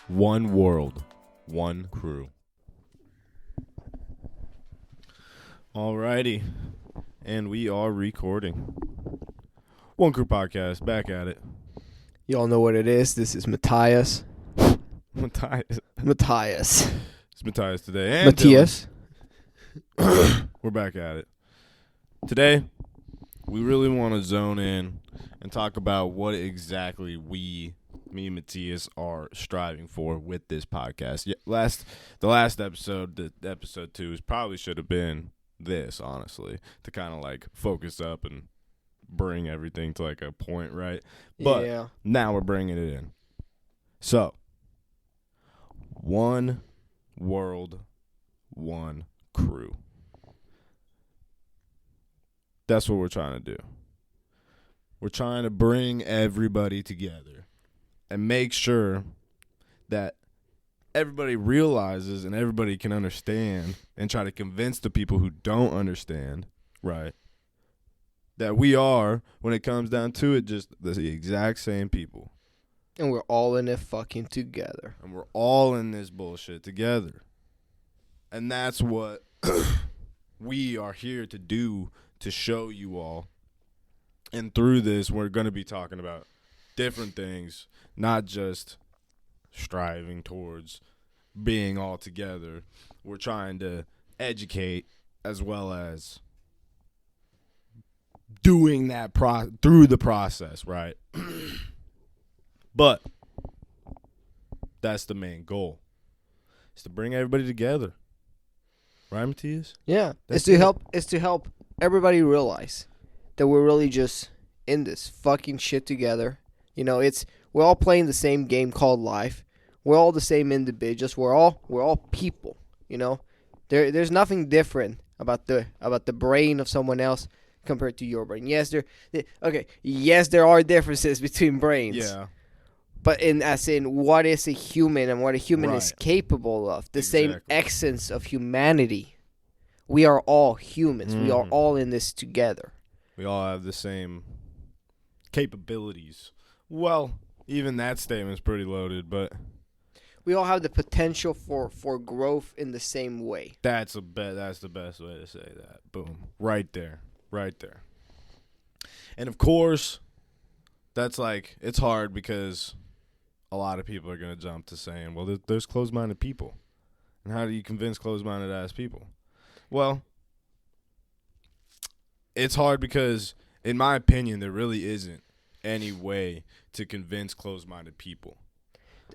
One world, one crew. Alrighty, and we are recording. One Crew Podcast, back at it. Y'all know what it is. This is Matthias. Matthias. Matthias. It's Matthias today. And Matthias. Dylan. We're back at it. Today, we really want to zone in and talk about what exactly me and Matthias are striving for with this podcast. Yeah, the last episode, the episode 2, probably should have been this, honestly, to kind of like focus up and bring everything to like a point, right? But yeah. Now we're bringing it in. So, one world, one crew. That's what we're trying to do. We're trying to bring everybody together and make sure that everybody realizes and everybody can understand and try to convince the people who don't understand, right, that we are, when it comes down to it, just the exact same people. And we're all in it fucking together. And we're all in this bullshit together. And that's what we are here to do, to show you all. And through this, we're going to be talking about different things, not just striving towards being all together. We're trying to educate as well as doing that through the process, right? But that's the main goal, is to bring everybody together. Right, Matthias? Yeah. That's It's to help everybody realize that we're really just in this fucking shit together. You know, we're all playing the same game called life. We're all the same individuals. We're all people, you know? There's nothing different about the brain of someone else compared to your brain. Yes, there are differences between brains. Yeah. But in what is a human and what a human is Right. capable of, the Exactly. same essence of humanity. We are all humans. We are all in this together. We all have the same capabilities. Well, even that statement's pretty loaded, but We all have the potential for growth in the same way. that's the best way to say that. Boom. Right there. And of course, that's like, it's hard because a lot of people are going to jump to saying, well, there's closed-minded people. And how do you convince closed-minded ass people? Well, it's hard because, in my opinion, there really isn't any way to convince closed-minded people.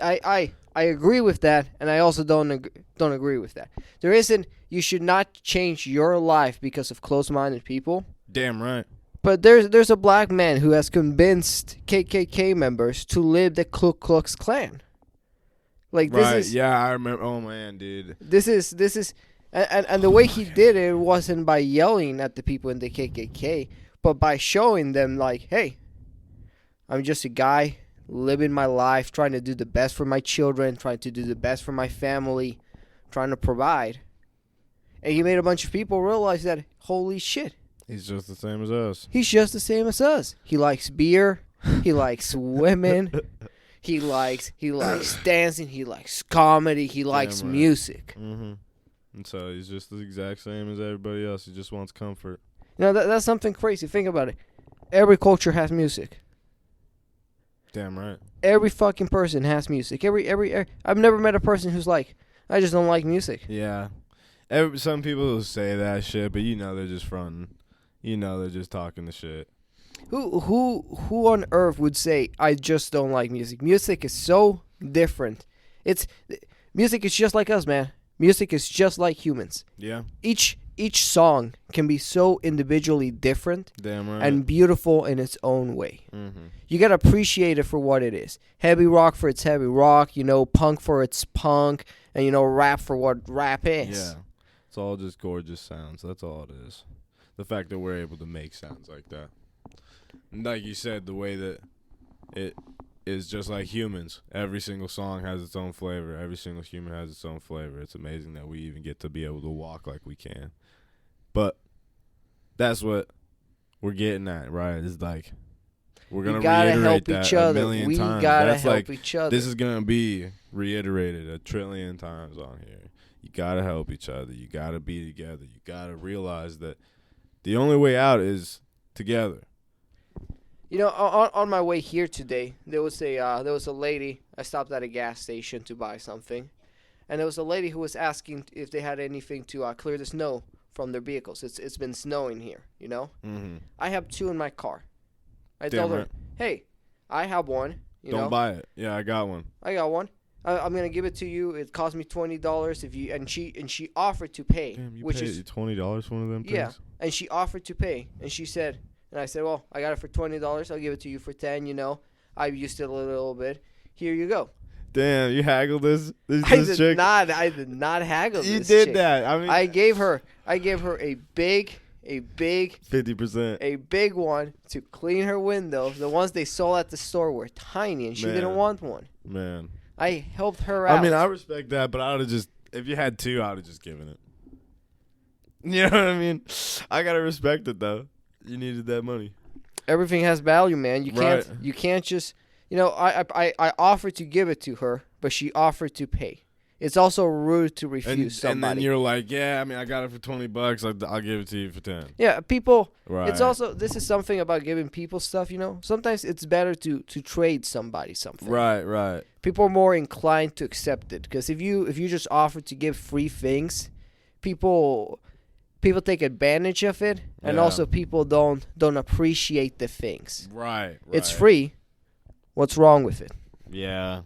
I agree with that, and I also don't agree with that. There isn't. You should not change your life because of closed-minded people. Damn right. But there's a black man who has convinced KKK members to live the Ku Klux Klan. Like this Right, is yeah, I remember. Oh, man, dude. this is and the way he did it wasn't by yelling at the people in the KKK, but by showing them like, hey, I'm just a guy living my life, trying to do the best for my children, trying to do the best for my family, trying to provide. And he made a bunch of people realize that, holy shit, He's just the same as us. he's just the same as us. He likes beer. He likes women. He likes dancing. He likes comedy. He likes right. music. Mm-hmm. And so he's just the exact same as everybody else. He just wants comfort. You know, that's something crazy. Think about it. Every culture has music. Damn right. Every fucking person has music. Every I've never met a person who's like, I just don't like music. Yeah. Some people will say that shit, but you know they're just fronting. You know they're just talking the shit. Who on earth would say I just don't like music? Music is so different. Music is just like us, man. Music is just like humans. Yeah. Each song can be so individually different Damn right. and beautiful in its own way. Mm-hmm. You gotta appreciate it for what it is. Heavy rock for its heavy rock, you know, punk for its punk, and you know, rap for what rap is. Yeah. It's all just gorgeous sounds. That's all it is. The fact that we're able to make sounds like that. And like you said, the way that it is just like humans. Every single song has its own flavor. Every single human has its own flavor. It's amazing that we even get to be able to walk like we can. But that's what we're getting at, right? It's like we're gonna We gotta reiterate help that each a other. million We times. gotta That's help like, each other. this is gonna be reiterated a trillion times on here. You got to help each other. You got to be together. You got to realize that the only way out is together. You know, on my way here today, there was a lady. I stopped at a gas station to buy something, and there was a lady who was asking if they had anything to clear the snow from their vehicles. It's been snowing here, you know. Mm-hmm. I have 2 in my car. I Damn told her, right. hey, I have one. Don't buy it. Yeah, I got one. I got one. I'm gonna give it to you. It cost me $20 if you and she offered to pay. Damn, you which paid is $20 for one of them things? yeah, and she offered to pay, and she said, and I said, well, I got it for $20. I'll give it to you for 10. You know, I used it a little bit. Here you go. Damn, you haggled this I did chick? I did not haggle You this did chick. that. I mean, I gave her a big 50%. a big one to clean her windows. The ones they sold at the store were tiny, and she Man. didn't want one. Man. I helped her out. I mean, I respect that, but I would have just, if you had 2, I would have just given it. You know what I mean? I got to respect it, though. You needed that money. Everything has value, man. Right. You can't just, you know, I offered to give it to her, but she offered to pay. It's also rude to refuse somebody. And then you're like, yeah, I mean, I got it for $20. I'll give it to you for 10. Yeah, people. Right. It's also, this is something about giving people stuff, you know. Sometimes it's better to trade somebody something. Right. People are more inclined to accept it, because if you just offer to give free things, people take advantage of it, and Yeah. also people don't appreciate the things. Right. It's free. What's wrong with it? Yeah.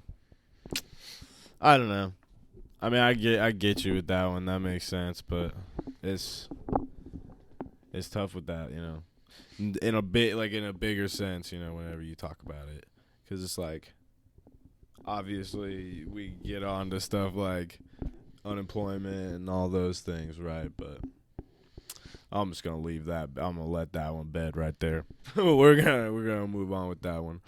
I don't know. I mean, I get you with that one. That makes sense, but it's tough with that, you know. In a bigger sense, you know, whenever you talk about it, because it's like, obviously we get on to stuff like unemployment and all those things, right? But I'm just gonna leave that. I'm gonna let that one bed right there. we're gonna move on with that one.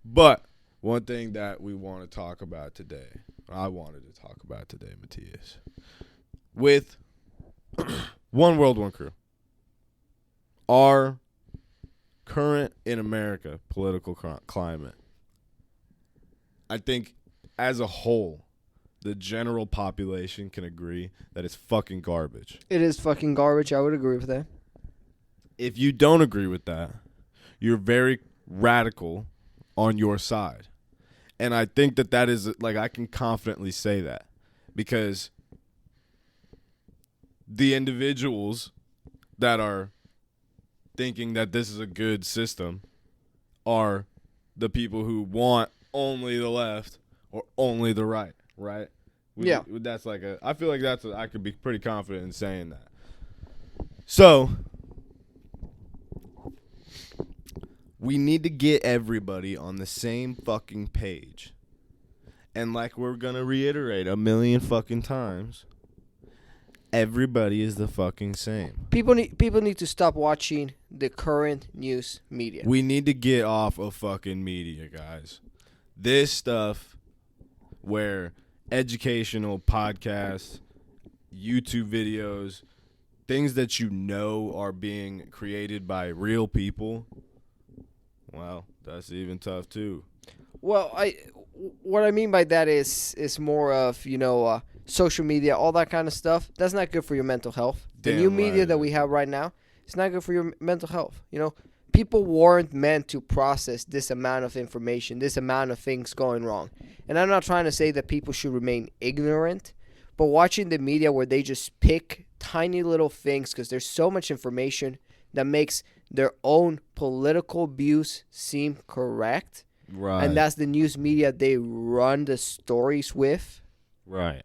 But one thing that we want to talk about today, I wanted to talk about today, Matthias, with One World, One Crew, our current in America political climate. I think as a whole, the general population can agree that it's fucking garbage. It is fucking garbage. I would agree with that. If you don't agree with that, you're very radical on your side. And I think that is, like, I can confidently say that, because the individuals that are thinking that this is a good system are the people who want only the left or only the right, right? Yeah. That's like I feel like I could be pretty confident in saying that. So, we need to get everybody on the same fucking page. And like we're going to reiterate a million fucking times, everybody is the fucking same. People need to stop watching the current news media. We need to get off of fucking media, guys. This stuff where educational podcasts, YouTube videos, things that you know are being created by real people, well, that's even tough too. Well, what I mean by that is more of, you know, social media, all that kind of stuff. That's not good for your mental health. The new media that we have right now, it's not good for your mental health. You know, people weren't meant to process this amount of information, this amount of things going wrong. And I'm not trying to say that people should remain ignorant, but watching the media where they just pick tiny little things, because there's so much information that makes their own political views seem correct. Right. And that's the news media they run the stories with. Right.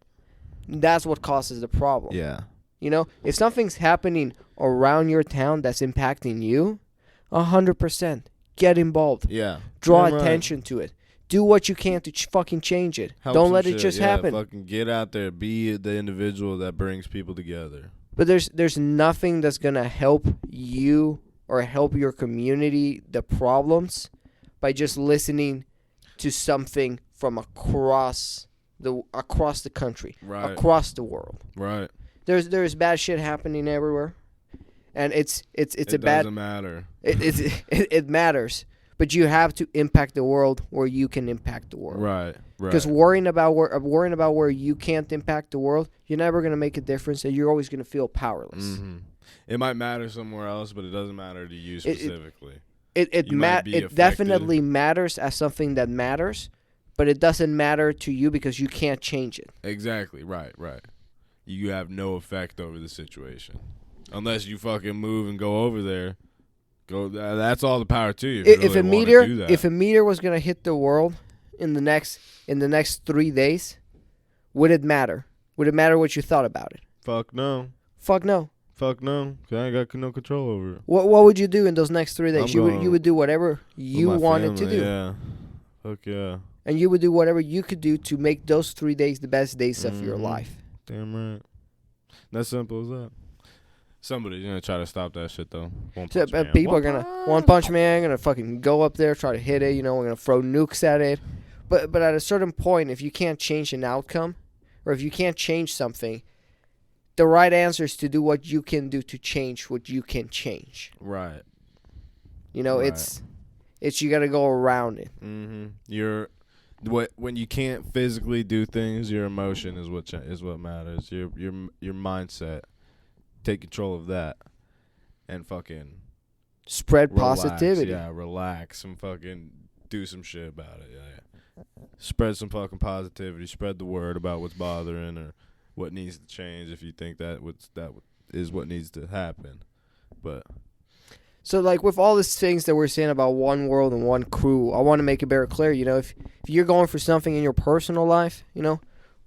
That's what causes the problem. Yeah. You know, if something's happening around your town that's impacting you, 100%, get involved. Yeah. Draw Damn right. attention to it. Do what you can to fucking change it. Help Don't some let it shit. just Yeah, happen. Fucking get out there. Be the individual that brings people together. But there's nothing that's going to help you or help your community, the problems, by just listening to something from across the country, Right. across the world. Right. There's bad shit happening everywhere, and it's a bad. It doesn't matter. It matters, but you have to impact the world where you can impact the world. Right. Because worrying about where you can't impact the world, you're never gonna make a difference, and you're always gonna feel powerless. Mm-hmm. It might matter somewhere else, but it doesn't matter to you specifically. It definitely matters as something that matters, but it doesn't matter to you because you can't change it. Exactly. Right. You have no effect over the situation unless you fucking move and go over there. That's all the power to you. If a meteor was gonna hit the world in the next 3 days, would it matter? Would it matter what you thought about it? Fuck no. Fuck no. Fuck no. 'Cause I ain't got no control over it. What would you do in those next 3 days? You would do whatever you wanted to do. Yeah. Fuck yeah. And you would do whatever you could do to make those 3 days the best days of your life. Damn right. That's simple as that. Somebody's gonna try to stop that shit though. People are gonna One Punch Man gonna fucking go up there, try to hit it. We're gonna throw nukes at it. But at a certain point, if you can't change an outcome, or if you can't change something, the right answer is to do what you can do to change what you can change. Right. It's you gotta go around it. Mm-hmm. When you can't physically do things, your emotion is what matters. Your mindset. Take control of that, and fucking spread relax, positivity. Yeah, relax and fucking do some shit about it. Yeah. Spread some fucking positivity. Spread the word about what's bothering or what needs to change if you think that is what needs to happen. But so, like, with all these things that we're saying about one world and one crew, I want to make it very clear. If you're going for something in your personal life,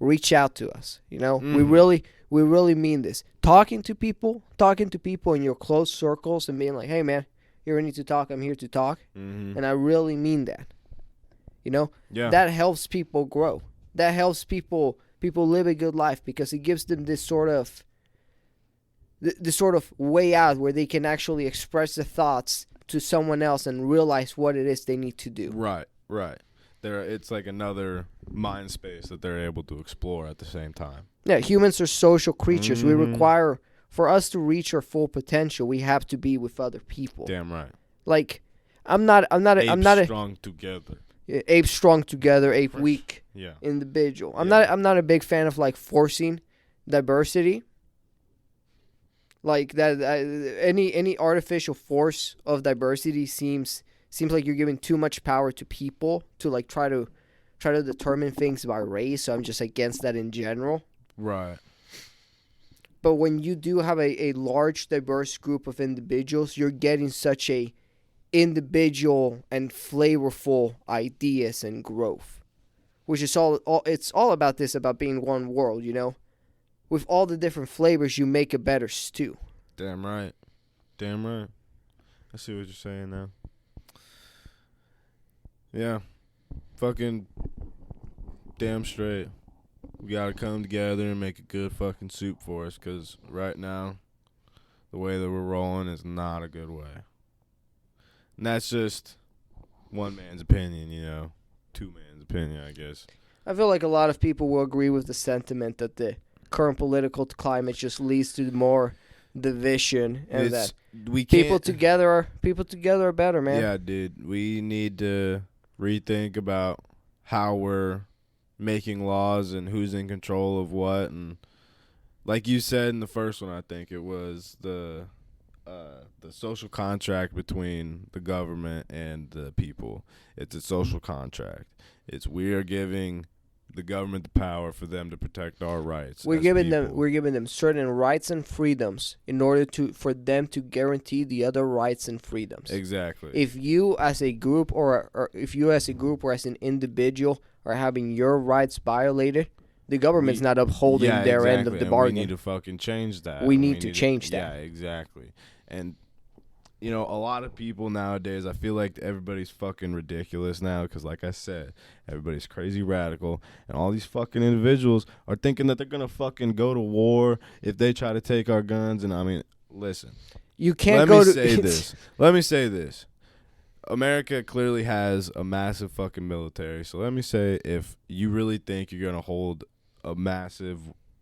reach out to us. Mm-hmm. We really mean this. Talking to people in your close circles and being like, hey, man, you ever need to talk? I'm here to talk. Mm-hmm. And I really mean that. Yeah. That helps people grow. That helps people live a good life because it gives them this sort of way out where they can actually express their thoughts to someone else and realize what it is they need to do. Right. It's like another mind space that they're able to explore at the same time. Yeah, humans are social creatures. Mm-hmm. We require, for us to reach our full potential, we have to be with other people. Damn right. Like, I'm not strong together. Ape strong together, ape weak. Yeah. Individual. I'm not a big fan of like forcing diversity. Like that, any artificial force of diversity seems like you're giving too much power to people to like try to determine things by race. So I'm just against that in general. Right. But when you do have a large, diverse group of individuals, you're getting such a individual and flavorful ideas and growth, which is it's all about this, about being one world. With all the different flavors, you make a better stew. Damn right. I see what you're saying now. Yeah. Fucking damn straight. We gotta come together and make a good fucking soup for us, because right now, the way that we're rolling is not a good way. And that's just one man's opinion, 2 man's opinion, I guess. I feel like a lot of people will agree with the sentiment that the current political climate just leads to more division, and people together are better, man. Yeah, dude. We need to rethink about how we're making laws and who's in control of what, and like you said in the first one, I think it was the social contract between the government and the people. It's a social contract. We are giving the government the power for them to protect our rights. We're giving them certain rights and freedoms in order for them to guarantee the other rights and freedoms. Exactly. If you as a group or as an individual are having your rights violated, the government's not upholding their end of the bargain. We need to fucking change that. We need to change that. Yeah, exactly. And a lot of people nowadays, I feel like everybody's fucking ridiculous now because, like I said, everybody's crazy radical. And all these fucking individuals are thinking that they're going to fucking go to war if they try to take our guns. And, I mean, listen. You can't go to... Let me say this. America clearly has a massive fucking military. So let me say, if you really think you're going to hold a massive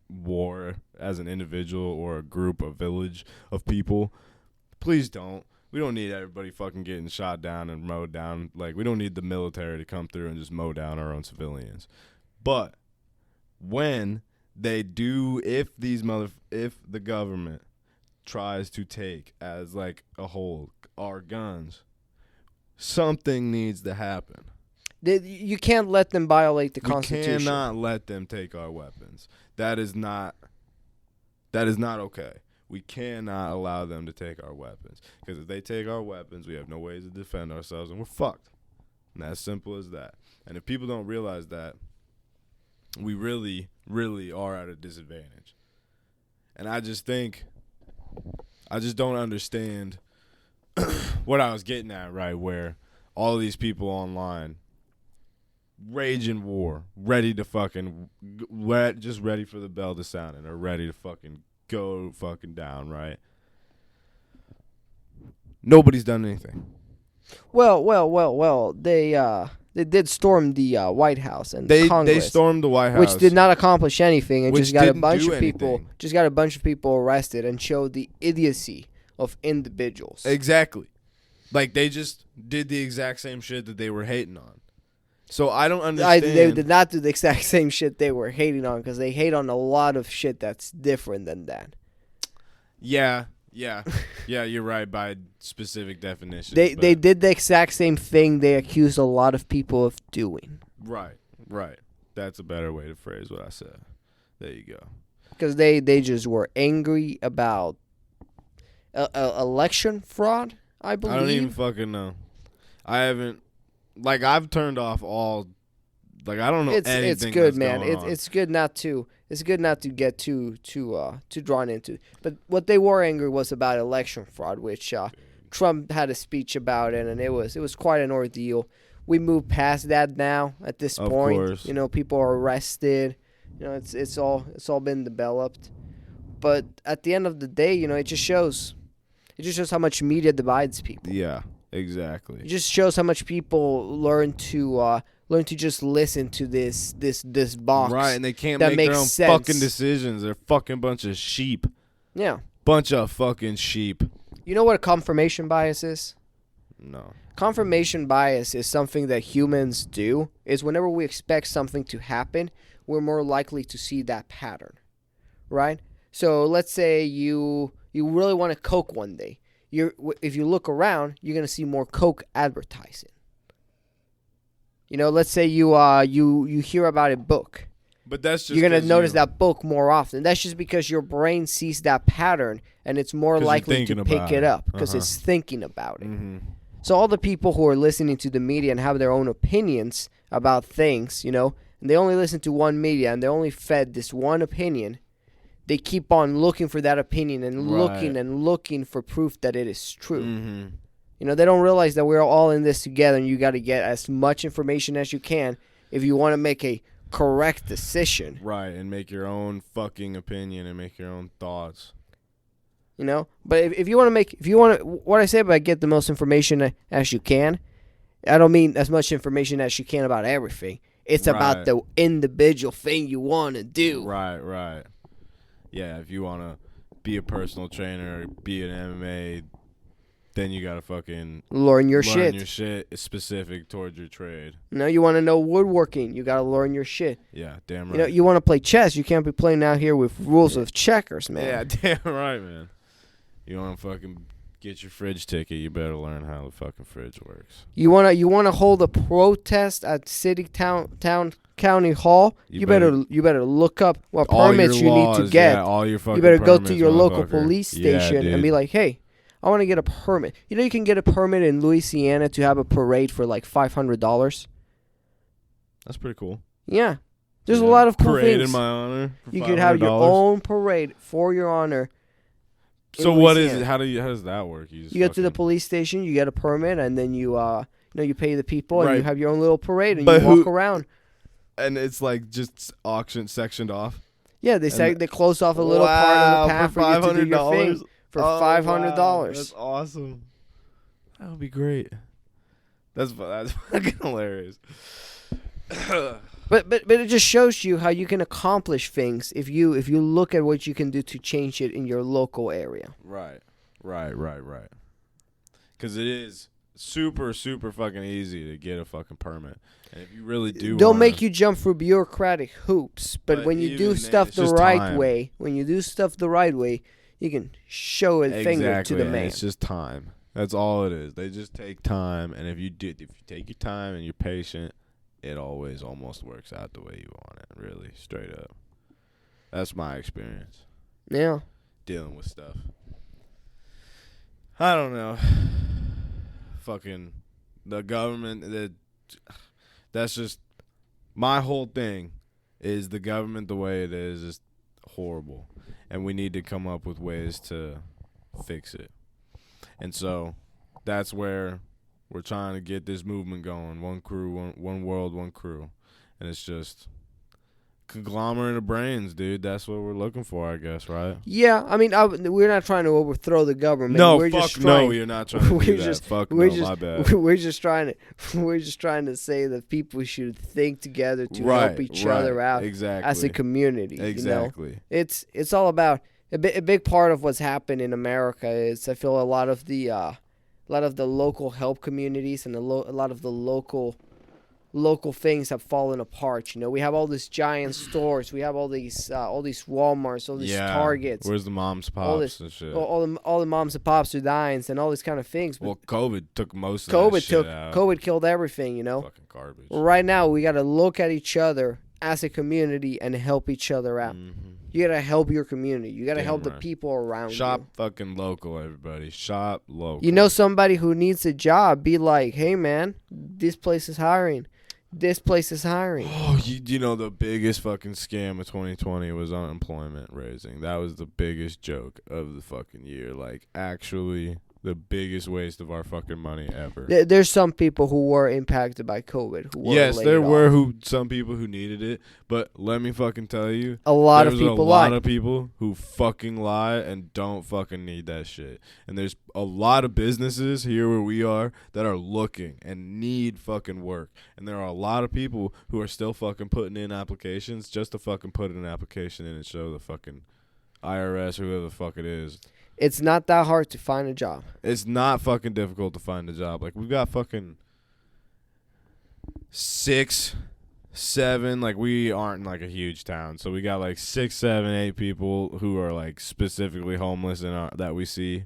war as an individual or a group, a village of people, please don't. We don't need everybody fucking getting shot down and mowed down. Like, we don't need the military to come through and just mow down our own civilians. But when they do, if the government tries to take as like a whole our guns, something needs to happen. You can't let them violate the Constitution. You cannot let them take our weapons. That is not okay. We cannot allow them to take our weapons. Because if they take our weapons, we have no ways to defend ourselves, and we're fucked. And that's simple as that. And if people don't realize that, we really, really are at a disadvantage. And I just don't understand what I was getting at, right, where all these people online raging war, ready to fucking, just ready for the bell to sound and are ready to fucking go fucking down, right? Nobody's done anything. Well. They did storm the White House and Congress. They stormed the White House, which did not accomplish anything, and which just got a didn't bunch do of people, anything. just got a bunch of people arrested and showed the idiocy of individuals. Exactly. Like, they just did the exact same shit that they were hating on. So I don't understand. They did not do the exact same shit they were hating on, because they hate on a lot of shit that's different than that. Yeah, you're right by specific definitions. They did the exact same thing they accused a lot of people of doing. Right. That's a better way to phrase what I said. There you go. Because they just were angry about election fraud, I believe. I don't even fucking know. I haven't. Like, I've turned off all. Like, I don't know anything. It's good, that's man. going on. It's good not to. It's good not to get too drawn into. But what they were angry was about election fraud, which Trump had a speech about it, and it was quite an ordeal. We moved past that now. At this point, course. you know, people are arrested. You know, it's all been developed. But at the end of the day, you know, it just shows how much media divides people. Yeah, exactly. It just shows how much people learn to just listen to this box. Right, and they can't that make their own sense. fucking decisions. They're fucking bunch of sheep. Yeah. Bunch of fucking sheep. You know what confirmation bias is? No. Confirmation bias is something that humans do. Is whenever we expect something to happen, we're more likely to see that pattern. Right? So let's say you really want a Coke one day. If you look around, you're going to see more Coke advertising. You know, let's say you hear about a book. But that's just you're going to notice that book more often. That's just because your brain sees that pattern, and it's more likely to pick it up because it's thinking about it. Mm-hmm. So all the people who are listening to the media and have their own opinions about things, you know, and they only listen to one media and they're only fed this one opinion, they keep on looking for that opinion and looking for proof that it is true. Mm-hmm. You know, they don't realize that we're all in this together, and you got to get as much information as you can if you want to make a correct decision. Right, and make your own fucking opinion and make your own thoughts. You know, but if you want to what I say about get the most information as you can, I don't mean as much information as you can about everything. It's about the individual thing you want to do. Right. Yeah, if you want to be a personal trainer or be an MMA, then you got to fucking learn your shit. Learn your shit is specific towards your trade. No, you want to know woodworking, you got to learn your shit. Yeah, damn right. You know, you want to play chess, you can't be playing out here with rules of checkers, man. Yeah, damn right, man. You want to fucking get your fridge ticket, you better learn how the fucking fridge works. You want to hold a protest at county hall, you better look up what permits you need to get. Yeah, all your fucking you better go to your motherfucker. local police station and be like, hey, I want to get a permit. You know, you can get a permit in Louisiana to have a parade for like $500. That's pretty cool. Yeah. There's a lot of cool parade things. in my honor. You could have your own parade for your honor. So what is it? How does that work? You go to the police station, you get a permit, and then you pay the people, and you have your own little parade, and you walk around. And it's like just sectioned off. Yeah, they close off a little part of the path for you to do your thing for $500. Wow, that's awesome. That would be great. That's fucking hilarious. But it just shows you how you can accomplish things if you look at what you can do to change it in your local area. Right. because it is super, super fucking easy to get a fucking permit. And if you really do, Don't make you jump through bureaucratic hoops. But when you do stuff the right way, you can show a finger to the man. It's just time. That's all it is. They just take time, and if you take your time and you're patient, it always almost works out the way you want it. Really, straight up. That's my experience. Yeah. Dealing with stuff. I don't know. Fucking the government. That's just my whole thing. Is the government the way it is horrible, and we need to come up with ways to fix it. And so that's where we're trying to get this movement going. One crew, one world, one crew. And it's just conglomerate of brains, dude. That's what we're looking for, I guess, right? Yeah, I mean, we're not trying to overthrow the government. No, we're fuck just trying, no, you're not trying to do that. Fuck no, my bad. We're just trying to say that people should think together to help each other out as a community. Exactly. You know? It's all about a big part of what's happened in America is I feel a lot of the local help communities and a lot of the local things have fallen apart. You know, we have all these giant stores, we have all these Walmarts, all these Targets. Where's the moms, pops, and shit? All the moms and pops are dying and all these kind of things. Well, COVID took most of that shit out. COVID killed everything. You know, fucking garbage. Right now, we got to look at each other as a community and help each other out. Mm-hmm. You gotta help your community. You gotta help the people around you. Shop fucking local, everybody. Shop local. You know somebody who needs a job, be like, hey man, this place is hiring. This place is hiring. Oh, you know the biggest fucking scam of 2020 was unemployment raising. That was the biggest joke of the fucking year. Like, actually, the biggest waste of our fucking money ever. There's some people who were impacted by COVID. Yes, there were some people who needed it, but let me fucking tell you, a lot of people who fucking lie and don't fucking need that shit. And there's a lot of businesses here where we are that are looking and need fucking work. And there are a lot of people who are still fucking putting in applications just to fucking put an application in and show the fucking IRS or whoever the fuck it is. It's not that hard to find a job. It's not fucking difficult to find a job. Like, we've got fucking 6, 7. Like, we aren't like a huge town, so we got like 6, 7, 8 people who are like specifically homeless that we see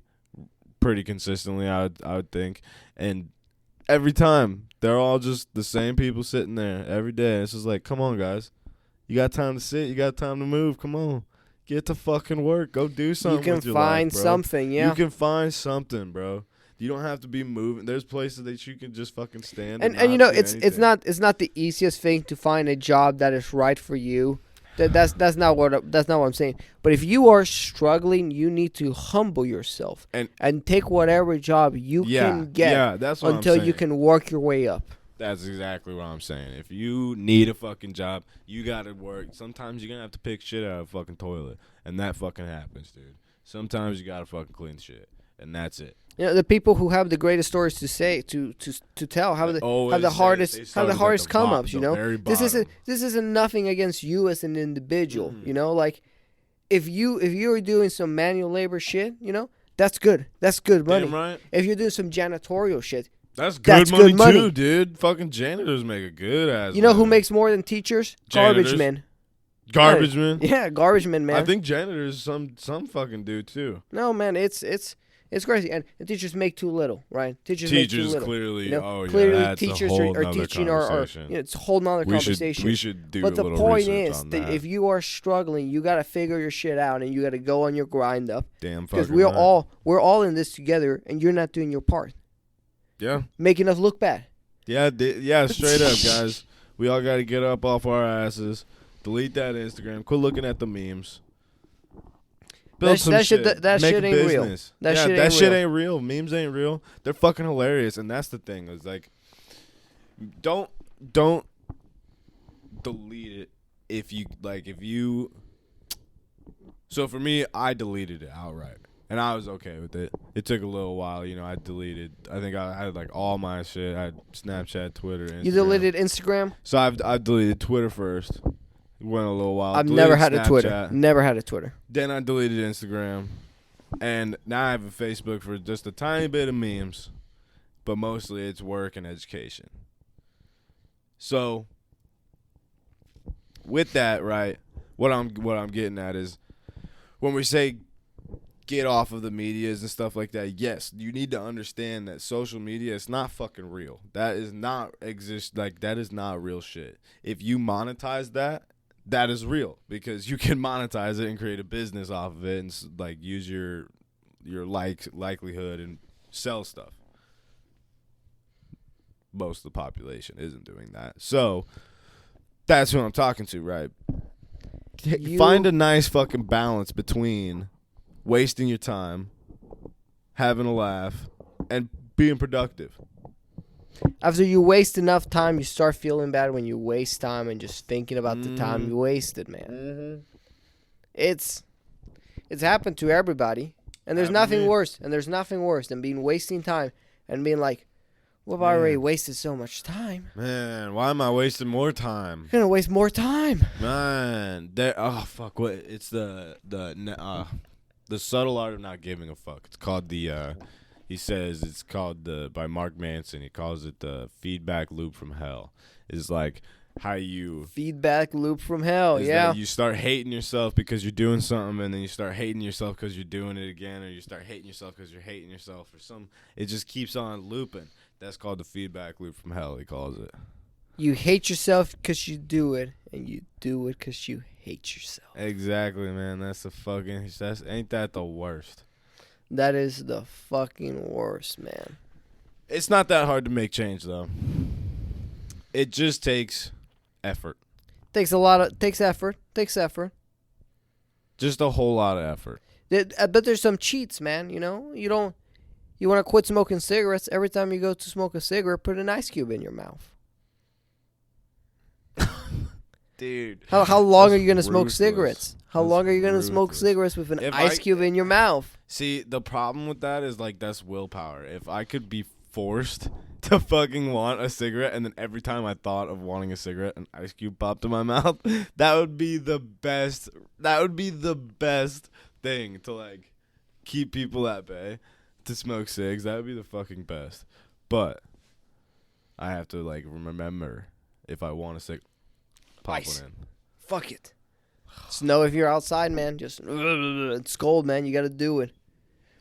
pretty consistently. I would think, and every time they're all just the same people sitting there every day. It's just like, come on, guys, you got time to sit, you got time to move. Come on. Get to fucking work. Go do something with your life, bro. You can find something, yeah. You can find something, bro. You don't have to be moving. There's places that you can just fucking stand. And you know, it's not the easiest thing to find a job that is right for you. That's not what I'm saying. But if you are struggling, you need to humble yourself and take whatever job you can get that's what until I'm saying. You can work your way up. That's exactly what I'm saying. If you need a fucking job, you gotta work. Sometimes you're gonna have to pick shit out of a fucking toilet, and that fucking happens, dude. Sometimes you gotta fucking clean shit, and that's it. You know, the people who have the greatest stories to say to tell have the hardest come ups. You know, this isn't nothing against you as an individual. Mm-hmm. You know, like if you're doing some manual labor shit, you know, that's good. That's good money. Damn right. If you're doing some janitorial shit. That's good money too, dude. Fucking janitors make a good ass. You know who makes more than teachers? Garbage men. Garbage men? Yeah, garbage men, man. I think janitors some fucking do too. No, man, it's crazy, and teachers make too little, right? Teachers make too little. Clearly, you know, that's teachers a whole are teaching our it's a whole nother conversation. We should do. But a little the point research is on that if you are struggling, you gotta figure your shit out, and you gotta go on your grind up. Damn, because we're all in this together, and you're not doing your part. Yeah. Making us look bad. Yeah, straight up, guys. We all got to get up off our asses. Delete that Instagram. Quit looking at the memes. Build some shit. That Make shit a ain't business. real. That shit ain't real. Memes ain't real. They're fucking hilarious, and that's the thing. Is like, don't delete it if you. So for me, I deleted it outright. And I was okay with it. It took a little while, you know. I deleted. I think I had like all my shit. I had Snapchat, Twitter, Instagram. You deleted Instagram? So I've deleted Twitter first. It went a little while. I've never had a Twitter. Never had a Twitter. Then I deleted Instagram, and now I have a Facebook for just a tiny bit of memes. but mostly it's work and education. So with that, right, what I'm getting at is when we say get off of the medias and stuff like that, yes, you need to understand that social media is not fucking real. That is not that is not real shit. If you monetize that, that is real because you can monetize it and create a business off of it and like use your likelihood and sell stuff. Most of the population isn't doing that. So that's who I'm talking to, right? Find a nice fucking balance between wasting your time, having a laugh, and being productive. After you waste enough time, you start feeling bad when you waste time and just thinking about the time you wasted, man. It's happened to everybody, and there's nothing worse. And there's nothing worse than wasting time and being like, "Well, I've already wasted so much time. Man, why am I wasting more time? I'm gonna waste more time." Man, what? It's the subtle art of not giving a fuck. It's called he says it's called by Mark Manson. He calls it the feedback loop from hell. It's like how you feedback loop from hell. Yeah, you start hating yourself because you're doing something, and then you start hating yourself because you're doing it again, or you start hating yourself because you're hating yourself, it just keeps on looping. That's called the feedback loop from hell. He calls it. You hate yourself because you do it, and you do it because you hate yourself. Exactly, man. Ain't that the worst? That is the fucking worst, man. It's not that hard to make change, though. It just takes effort. Takes effort. Just a whole lot of effort. But there's some cheats, man. You know, you want to quit smoking cigarettes. Every time you go to smoke a cigarette, put an ice cube in your mouth. Dude. How long are you going to smoke cigarettes? How long are you going to smoke cigarettes with an ice cube in your mouth? See, the problem with that is, like, that's willpower. If I could be forced to fucking want a cigarette, and then every time I thought of wanting a cigarette, an ice cube popped in my mouth, that would be the best. That would be the best thing to, like, keep people at bay, to smoke cigs. That would be the fucking best. But I have to, like, remember if I want a cig, pop one in. Fuck it. Snow if you're outside, man. Just it's cold, man. You got to do it.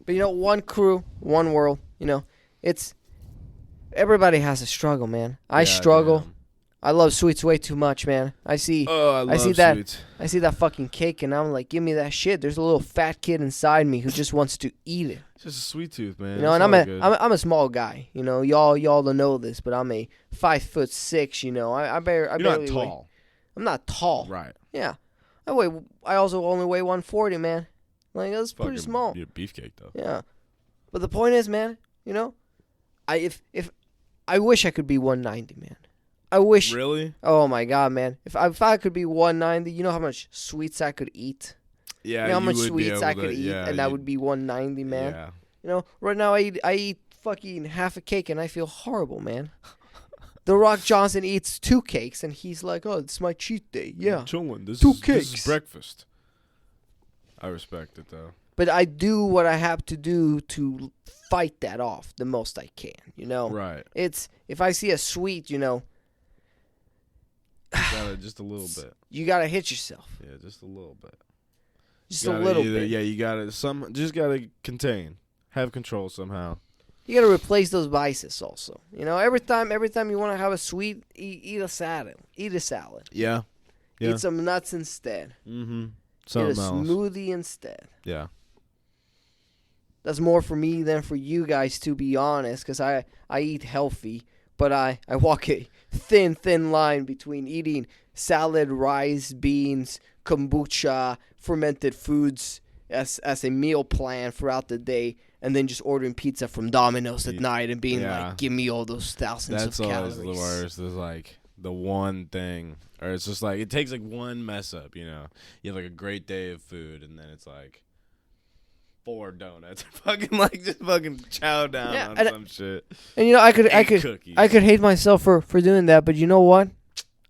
But you know, one crew, one world. You know, it's everybody has a struggle, man. I struggle. Damn. I love sweets way too much, man. I see that fucking cake, and I'm like, give me that shit. There's a little fat kid inside me who just wants to eat it. It's just a sweet tooth, man. You know, and I'm a small guy. You know, y'all don't know this, but I'm a 5'6". You know, I barely. You're not tall. I'm not tall. Right. Yeah. I also only weigh 140, man. Like, that's pretty small. You're a beefcake, though. Yeah. But the point is, man, you know, I wish I could be 190, man. I wish. Really? Oh my God, man! If I could be 190, you know how much sweets I could eat. Yeah, you know how much sweets I could eat, and that would be 190, man. Yeah. You know, right now I eat fucking half a cake, and I feel horrible, man. The Rock Johnson eats 2 cakes, and he's like, "Oh, it's my cheat day." Yeah, this 2 is, cakes. This is breakfast. I respect it, though. But I do what I have to do to fight that off the most I can. You know, right? It's if I see a sweet, you know. You gotta just a little bit. You gotta hit yourself. Yeah, just a little bit. Just a little bit. Yeah, you gotta contain, have control somehow. You gotta replace those vices also. You know, every time you want to have a sweet, eat a salad. Eat a salad. Yeah. Eat some nuts instead. Mm-hmm. Eat a smoothie instead. Yeah. That's more for me than for you guys, to be honest, because I eat healthy, but I walk a thin line between eating salad, rice, beans, kombucha, fermented foods as a meal plan throughout the day, and then just ordering pizza from Domino's at night and being like, give me all those thousands of calories. That's always the worst. There's like the one thing, or it's just like it takes like one mess up, you know. You have like a great day of food, and then it's like 4 donuts, just fucking chow down on some shit. And you know, I could hate myself for doing that, but you know what?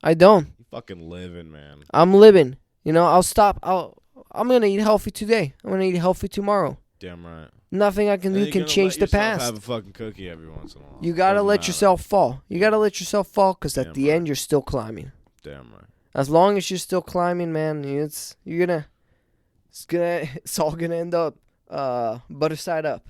I don't. You fucking living, man. I'm living. You know, I'll stop. I'm gonna eat healthy today. I'm gonna eat healthy tomorrow. Damn right. Nothing I can do can change the past. Have a fucking cookie every once in a while. You gotta Doesn't let matter. yourself fall. You gotta let yourself fall, because at Damn the right. end you're still climbing. Damn right. As long as you're still climbing, man, it's all gonna end up butter side up.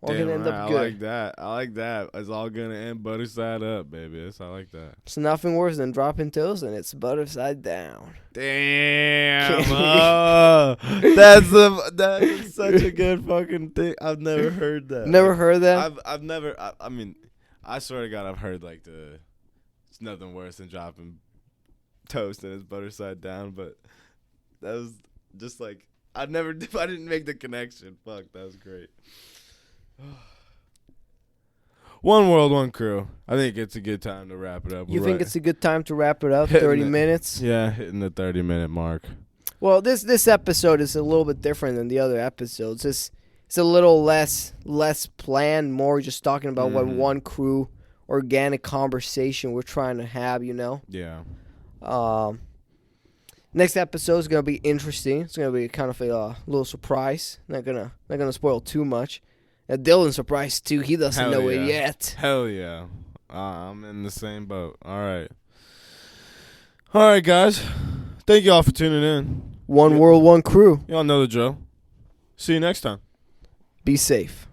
All Damn gonna end right. up I good. like that. I like that. It's all gonna end butter side up, baby. I like that. It's nothing worse than dropping toes and it's butter side down. Damn. Oh, that's such a good fucking thing. I've never heard that. Never heard that? I've never. I mean, I swear to God, I've heard like it's nothing worse than dropping toast and it's butter side down. But that was just like I didn't make the connection. Fuck, that was great. One world, one crew. I think it's a good time to wrap it up. You think it's a good time to wrap it up? Hitting 30 it. minutes? Yeah, hitting the 30-minute mark. Well, this episode is a little bit different than the other episodes. It's a little less planned, more just talking about what one crew, organic conversation we're trying to have, you know? Yeah. Next episode is gonna be interesting. It's gonna be kind of a little surprise. Not gonna spoil too much. Dylan's surprised too. He doesn't Hell know yeah. it yet. Hell yeah. I'm in the same boat. All right, guys. Thank you all for tuning in. One world, one crew. Y'all know the drill. See you next time. Be safe.